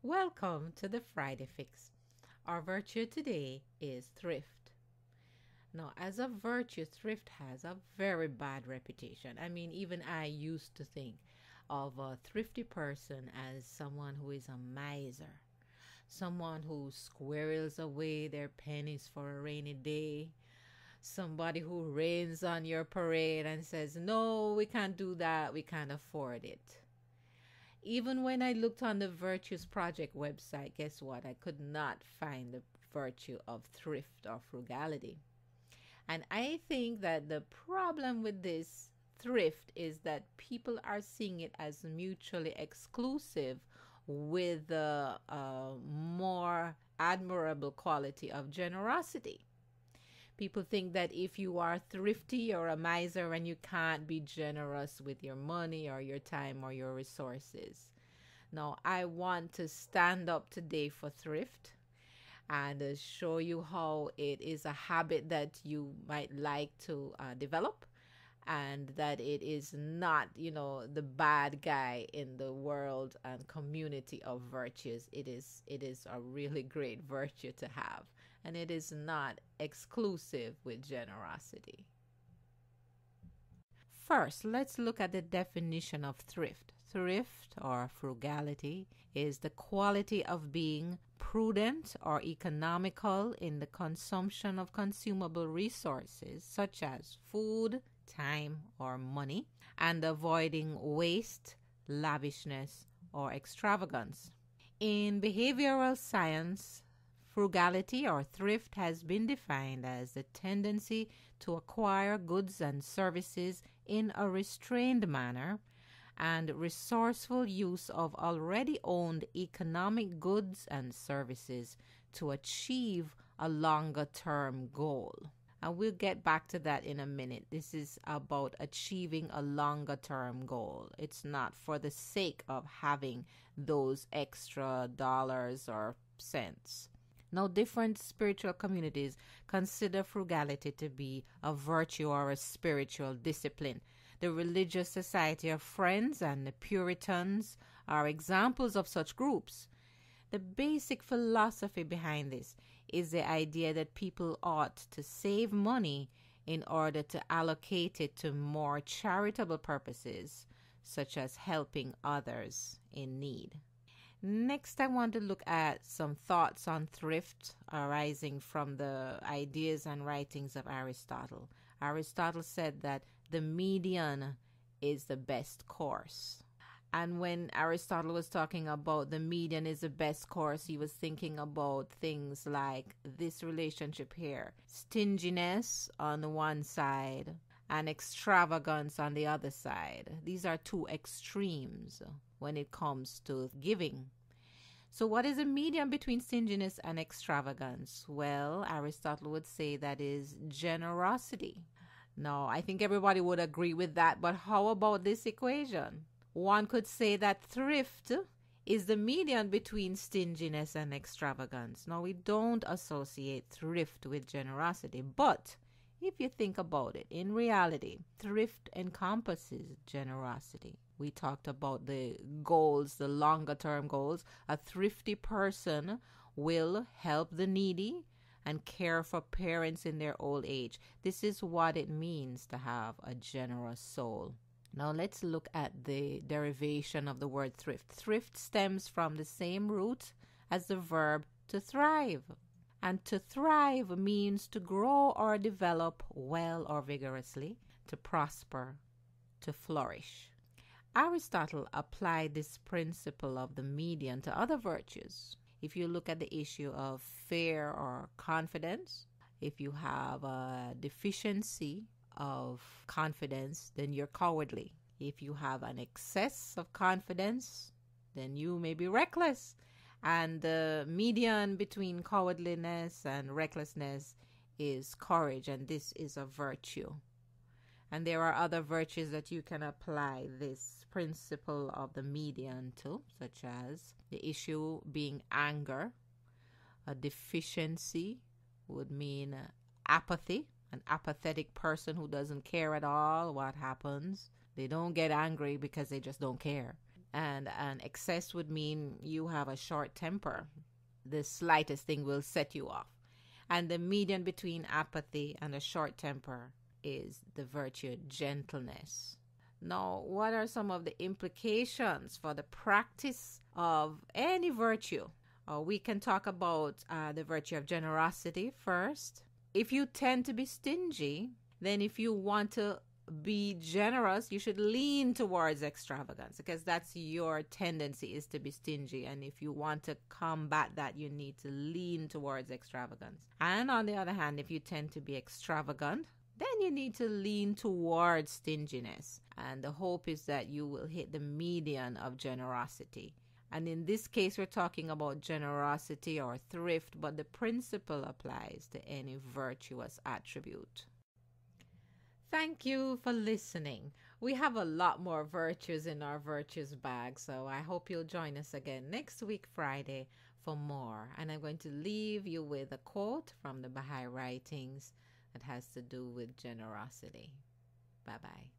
Welcome to the Friday Fix. Our virtue today is thrift. Now, as a virtue, thrift has a very bad reputation. I mean, even I used to think of a thrifty person as someone who is a miser, someone who squirrels away their pennies for a rainy day, somebody who rains on your parade and says, "No, we can't do that, we can't afford it." Even when I looked on the Virtues Project website, guess what? I could not find the virtue of thrift or frugality. And I think that the problem with this thrift is that people are seeing it as mutually exclusive with the more admirable quality of generosity. People think that if you are thrifty, you're a miser and you can't be generous with your money or your time or your resources. Now, I want to stand up today for thrift and show you how it is a habit that you might like to develop, and that it is not, the bad guy in the world and community of virtues. It is a really great virtue to have, and it is not exclusive with generosity. First, let's look at the definition of thrift. Thrift or frugality is the quality of being prudent or economical in the consumption of consumable resources such as food, time, or money, and avoiding waste, lavishness, or extravagance. In behavioral science, frugality or thrift has been defined as the tendency to acquire goods and services in a restrained manner and resourceful use of already owned economic goods and services to achieve a longer term goal. And we'll get back to that in a minute. This is about achieving a longer term goal. It's not for the sake of having those extra dollars or cents. Now, different spiritual communities consider frugality to be a virtue or a spiritual discipline. The Religious Society of Friends and the Puritans are examples of such groups. The basic philosophy behind this is the idea that people ought to save money in order to allocate it to more charitable purposes, such as helping others in need. Next, I want to look at some thoughts on thrift arising from the ideas and writings of Aristotle. Aristotle said that the median is the best course. And when Aristotle was talking about the median is the best course, he was thinking about things like this relationship here: stinginess on the one side and extravagance on the other side. These are two extremes when it comes to giving. So what is a median between stinginess and extravagance? Well, Aristotle would say that is generosity. Now, I think everybody would agree with that, but how about this equation? One could say that thrift is the median between stinginess and extravagance. Now, we don't associate thrift with generosity, but if you think about it, in reality, thrift encompasses generosity. We talked about the goals, the longer term goals. A thrifty person will help the needy and care for parents in their old age. This is what it means to have a generous soul. Now let's look at the derivation of the word thrift. Thrift stems from the same root as the verb to thrive. And to thrive means to grow or develop well or vigorously, to prosper, to flourish. Aristotle applied this principle of the median to other virtues. If you look at the issue of fear or confidence, if you have a deficiency of confidence, then you're cowardly. If you have an excess of confidence, then you may be reckless. And the median between cowardliness and recklessness is courage, and this is a virtue. And there are other virtues that you can apply this principle of the median to, such as the issue being anger. A deficiency would mean apathy, an apathetic person who doesn't care at all what happens. They don't get angry because they just don't care. And excess would mean you have a short temper. The slightest thing will set you off. And the median between apathy and a short temper is the virtue gentleness. Now, what are some of the implications for the practice of any virtue? We can talk about the virtue of generosity first. If you tend to be stingy, then if you want to be generous, you should lean towards extravagance, because that's your tendency, is to be stingy. And if you want to combat that, you need to lean towards extravagance. And on the other hand, if you tend to be extravagant, then you need to lean towards stinginess. And the hope is that you will hit the median of generosity. And in this case, we're talking about generosity or thrift, but the principle applies to any virtuous attribute. Thank you for listening. We have a lot more virtues in our virtues bag, so I hope you'll join us again next week, Friday, for more. And I'm going to leave you with a quote from the Baha'i writings that has to do with generosity. Bye-bye.